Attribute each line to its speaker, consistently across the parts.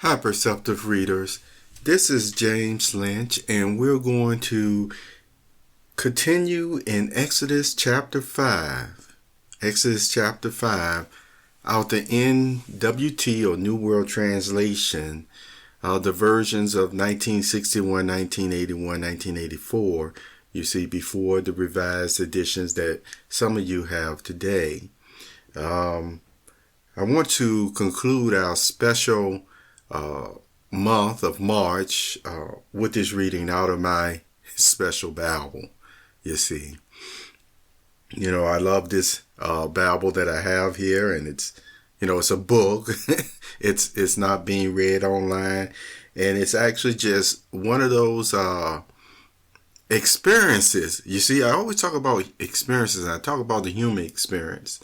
Speaker 1: Hi, Perceptive Readers. This is James Lynch, and we're going to continue in Exodus chapter 5. Exodus chapter 5, out the NWT or New World Translation, the versions of 1961, 1981, 1984, you see, before the revised editions that some of you have today. I want to conclude our special month of March with this reading out of my special Bible. You see, I love this Bible that I have here, and it's a book. it's not being read online, and it's actually just one of those experiences. You see, I always talk about experiences, and I talk about the human experience.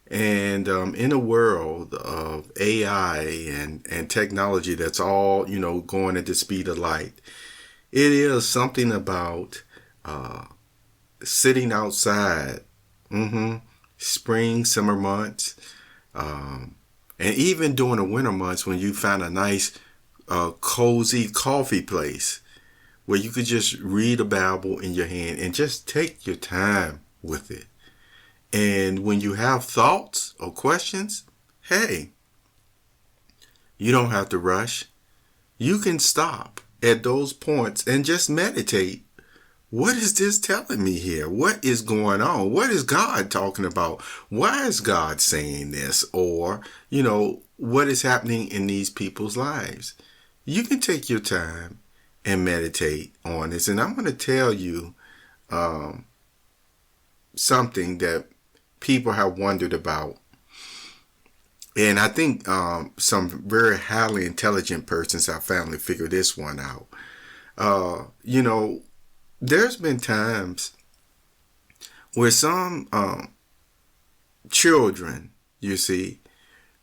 Speaker 1: And in a world of AI and technology that's all, going at the speed of light, it is something about sitting outside, spring, summer months, and even during the winter months when you find a nice, cozy coffee place where you could just read a Bible in your hand and just take your time with it. And when you have thoughts or questions, hey, you don't have to rush. You can stop at those points and just meditate. What is this telling me here? What is going on? What is God talking about? Why is God saying this? Or, what is happening in these people's lives? You can take your time and meditate on this. And I'm going to tell you something that people have wondered about. And I think some very highly intelligent persons have finally figured this one out. There's been times where some children, you see,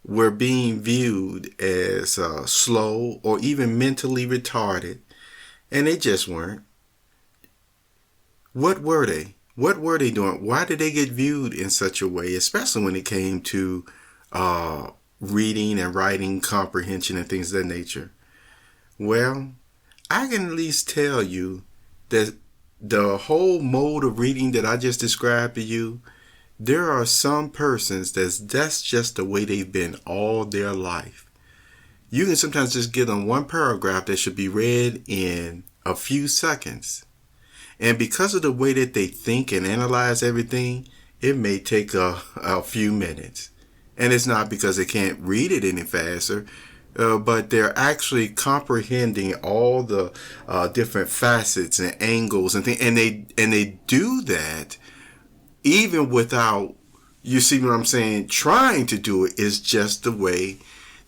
Speaker 1: were being viewed as slow or even mentally retarded, and they just weren't. What were they? What were they doing? Why did they get viewed in such a way, especially when it came to reading and writing comprehension and things of that nature? Well, I can at least tell you that the whole mode of reading that I just described to you, there are some persons that's just the way they've been all their life. You can sometimes just give them one paragraph that should be read in a few seconds. And because of the way that they think and analyze everything, it may take a few minutes. And it's not because they can't read it any faster, but they're actually comprehending all the different facets and angles and things. And they do that even without, you see what I'm saying, trying to do it. Is just the way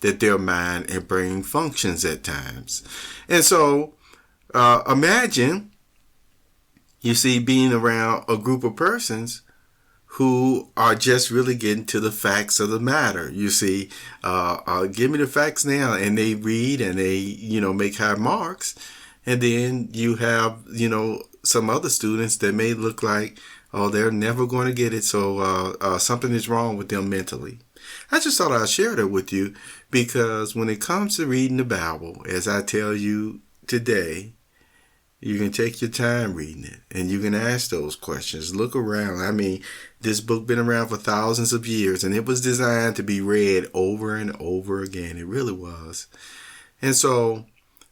Speaker 1: that their mind and brain functions at times. And so imagine, you see, being around a group of persons who are just really getting to the facts of the matter. You see, give me the facts now, and they read and they, make high marks. And then you have, some other students that may look like, oh, they're never going to get it. So something is wrong with them mentally. I just thought I'd share that with you because when it comes to reading the Bible, as I tell you today, you can take your time reading it and you can ask those questions. Look around. I mean, this book been around for thousands of years and it was designed to be read over and over again. It really was. And so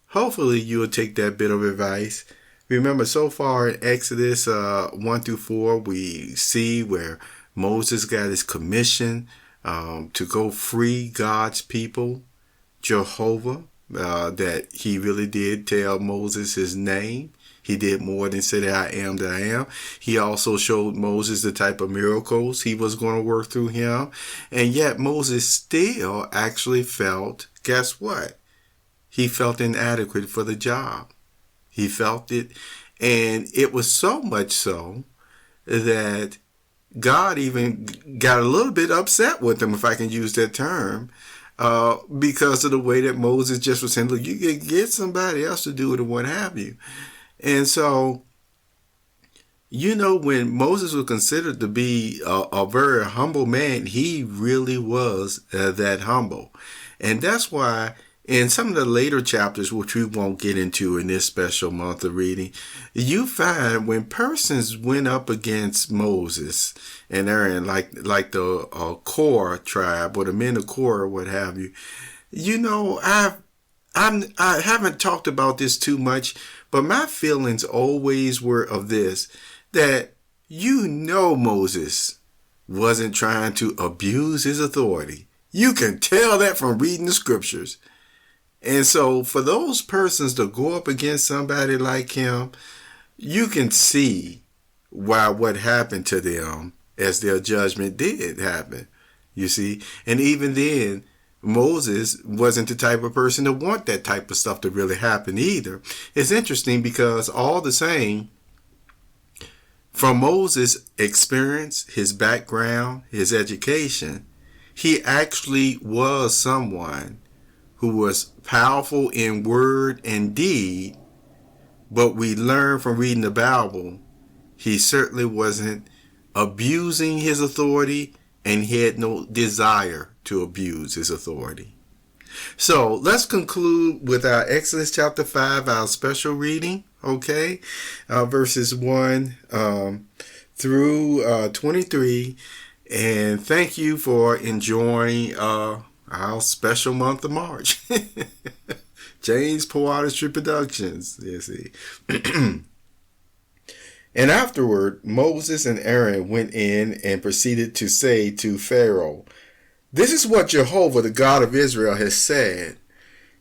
Speaker 1: hopefully you'll take that bit of advice. Remember, so far in Exodus 1 through 4, we see where Moses got his commission to go free God's people, Jehovah. That he really did tell Moses his name. He did more than say that I am that I am. He also showed Moses the type of miracles he was going to work through him. And yet Moses still actually felt, guess what? He felt inadequate for the job. He felt it. And it was so much so that God even got a little bit upset with him, if I can use that term, because of the way that Moses just was saying, look, you can get somebody else to do it or what have you. And so, when Moses was considered to be a very humble man, he really was that humble. And that's why In some of the later chapters, which we won't get into in this special month of reading, you find when persons went up against Moses and Aaron, like the Korah tribe or the men of Korah, what have you. You know, I haven't talked about this too much, but my feelings always were of this, that Moses wasn't trying to abuse his authority. You can tell that from reading the scriptures. And so for those persons to go up against somebody like him, you can see why what happened to them as their judgment did happen. You see? And even then, Moses wasn't the type of person to want that type of stuff to really happen either. It's interesting because all the same, from Moses' experience, his background, his education, he actually was someone who was powerful in word and deed, but we learn from reading the Bible, he certainly wasn't abusing his authority, and he had no desire to abuse his authority. So let's conclude with our Exodus chapter 5, our special reading, okay? Verses 1 through 23. And thank you for enjoying our special month of March. James Poetry Productions, you see. And afterward, Moses and Aaron went in and proceeded to say to Pharaoh, "This is what Jehovah, the God of Israel, has said.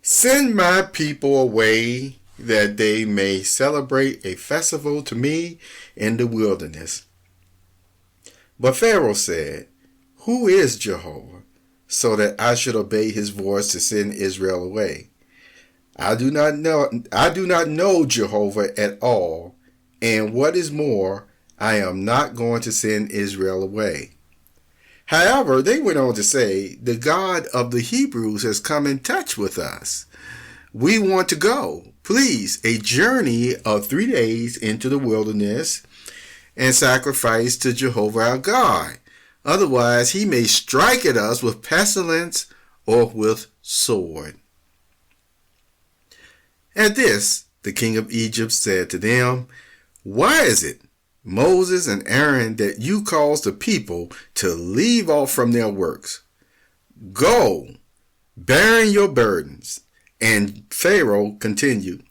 Speaker 1: Send my people away that they may celebrate a festival to me in the wilderness." But Pharaoh said, "Who is Jehovah, so that I should obey his voice to send Israel away? I do not know Jehovah at all, and what is more, I am not going to send Israel away." However, they went on to say, "The God of the Hebrews has come in touch with us. We want to go, please, a journey of 3 days into the wilderness and sacrifice to Jehovah our God. Otherwise, he may strike at us with pestilence or with sword." At this, the king of Egypt said to them, "Why is it, Moses and Aaron, that you cause the people to leave off from their works? Go, bearing your burdens." And Pharaoh continued,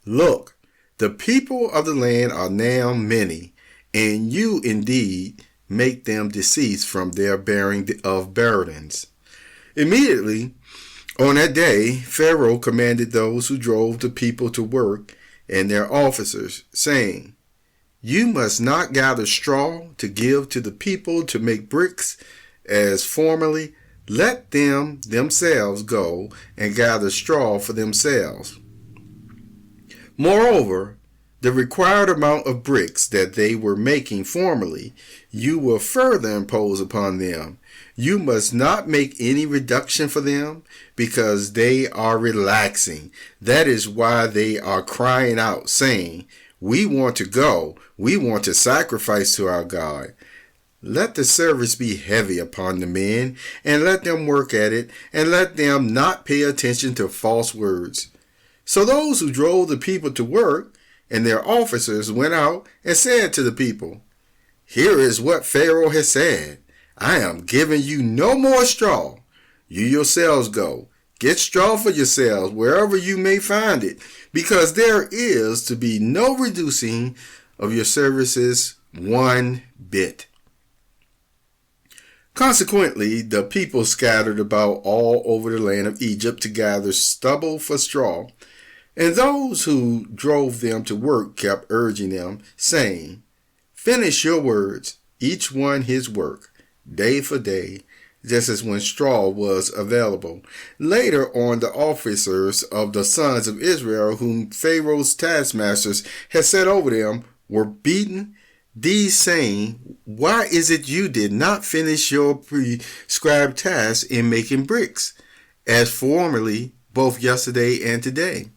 Speaker 1: "Look, the people of the land are now many, and you indeed make them decease from their bearing of burdens." Immediately on that day, Pharaoh commanded those who drove the people to work and their officers, saying, "You must not gather straw to give to the people to make bricks as formerly. Let them themselves go and gather straw for themselves. Moreover, the required amount of bricks that they were making formerly, you will further impose upon them. You must not make any reduction for them, because they are relaxing. That is why they are crying out, saying, 'We want to go. We want to sacrifice to our God.' Let the service be heavy upon the men, and let them work at it, and let them not pay attention to false words." So those who drove the people to work and their officers went out and said to the people, "Here is what Pharaoh has said. I am giving you no more straw. You yourselves go. Get straw for yourselves wherever you may find it, because there is to be no reducing of your services one bit." Consequently, the people scattered about all over the land of Egypt to gather stubble for straw, and those who drove them to work kept urging them, saying, "Finish your words, each one his work, day for day, just as when straw was available." Later on, the officers of the sons of Israel, whom Pharaoh's taskmasters had set over them, were beaten, these saying, "Why is it you did not finish your prescribed task in making bricks, as formerly, both yesterday and today?"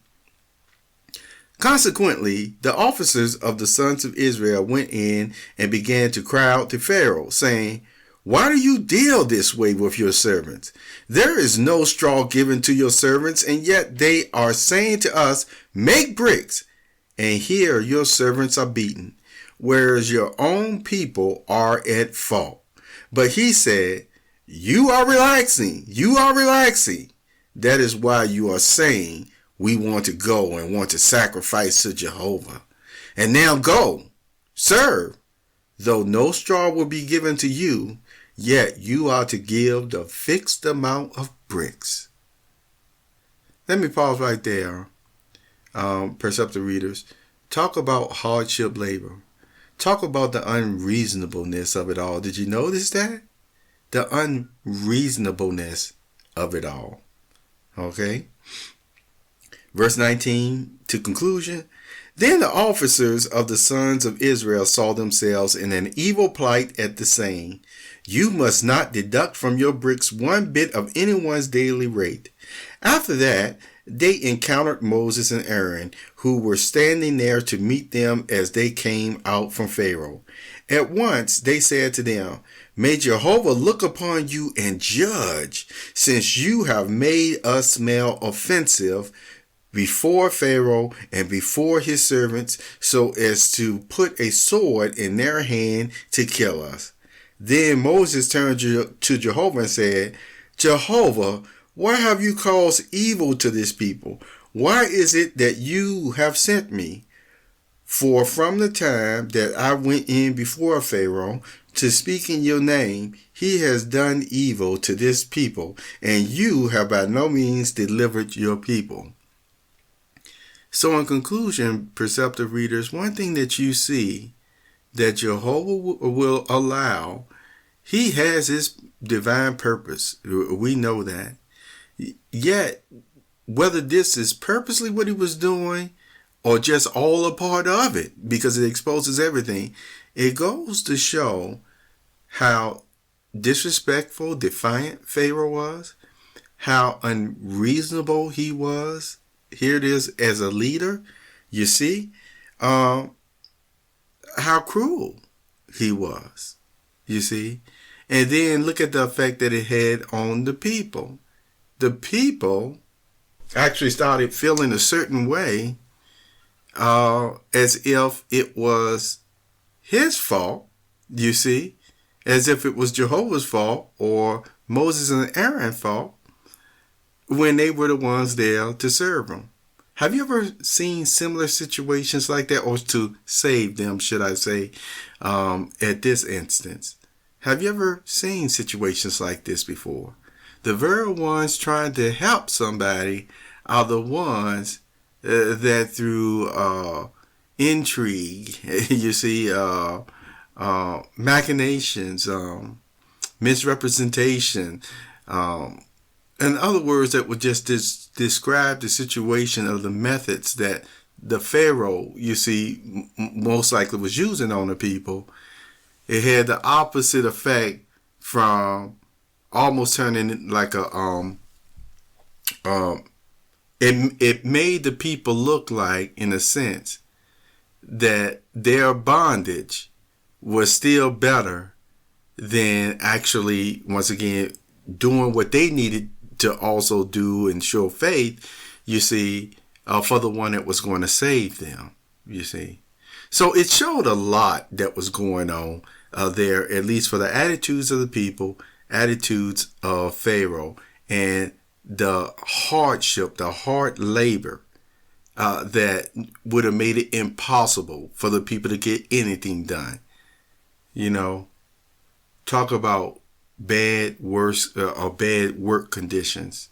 Speaker 1: Consequently, the officers of the sons of Israel went in and began to cry out to Pharaoh, saying, Why do you deal this way with your servants? There is no straw given to your servants, and yet they are saying to us, make bricks. And here your servants are beaten, whereas your own people are at fault. But he said, you are relaxing. You are relaxing. That is why you are saying we want to go and want to sacrifice to Jehovah. And now go, serve. Though no straw will be given to you, yet you are to give the fixed amount of bricks. Let me pause right there. Perceptive readers, talk about hardship labor. Talk about the unreasonableness of it all. Did you notice that? The unreasonableness of it all. Okay. Verse 19 to conclusion. Then the officers of the sons of Israel saw themselves in an evil plight at the saying, you must not deduct from your bricks one bit of anyone's daily rate. After that, they encountered Moses and Aaron, who were standing there to meet them as they came out from Pharaoh. At once they said to them, may Jehovah look upon you and judge, since you have made us smell offensive before Pharaoh and before his servants, so as to put a sword in their hand to kill us. Then Moses turned to Jehovah and said, Jehovah, why have you caused evil to this people? Why is it that you have sent me? For from the time that I went in before Pharaoh to speak in your name, he has done evil to this people, and you have by no means delivered your people. So in conclusion, perceptive readers, one thing that you see that Jehovah will allow, he has his divine purpose. We know that. Yet, whether this is purposely what he was doing or just all a part of it, because it exposes everything, it goes to show how disrespectful, defiant Pharaoh was, how unreasonable he was. Here it is as a leader, you see, how cruel he was, you see. And then look at the effect that it had on the people. The people actually started feeling a certain way, as if it was his fault, you see, as if it was Jehovah's fault or Moses and Aaron's fault, when they were the ones there to serve them. Have you ever seen similar situations like that, or to save them, should I say, at this instance? Have you ever seen situations like this before? The very ones trying to help somebody are the ones that through intrigue, you see, machinations, misrepresentation, in other words, that would just describe the situation of the methods that the Pharaoh, you see, most likely was using on the people. It had the opposite effect from almost turning like it made the people look like, in a sense, that their bondage was still better than actually, once again, doing what they needed to also do and show faith, you see, for the one that was going to save them, you see. So it showed a lot that was going on there, at least for the attitudes of the people, attitudes of Pharaoh, and the hardship, the hard labor that would have made it impossible for the people to get anything done. You know, talk about bad work conditions.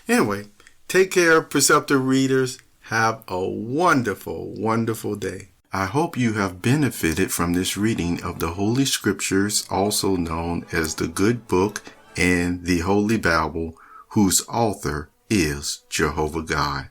Speaker 1: Anyway, take care, perceptive readers. Have a wonderful, wonderful day. I hope you have benefited from this reading of the Holy Scriptures, also known as the Good Book and the Holy Bible, whose author is Jehovah God.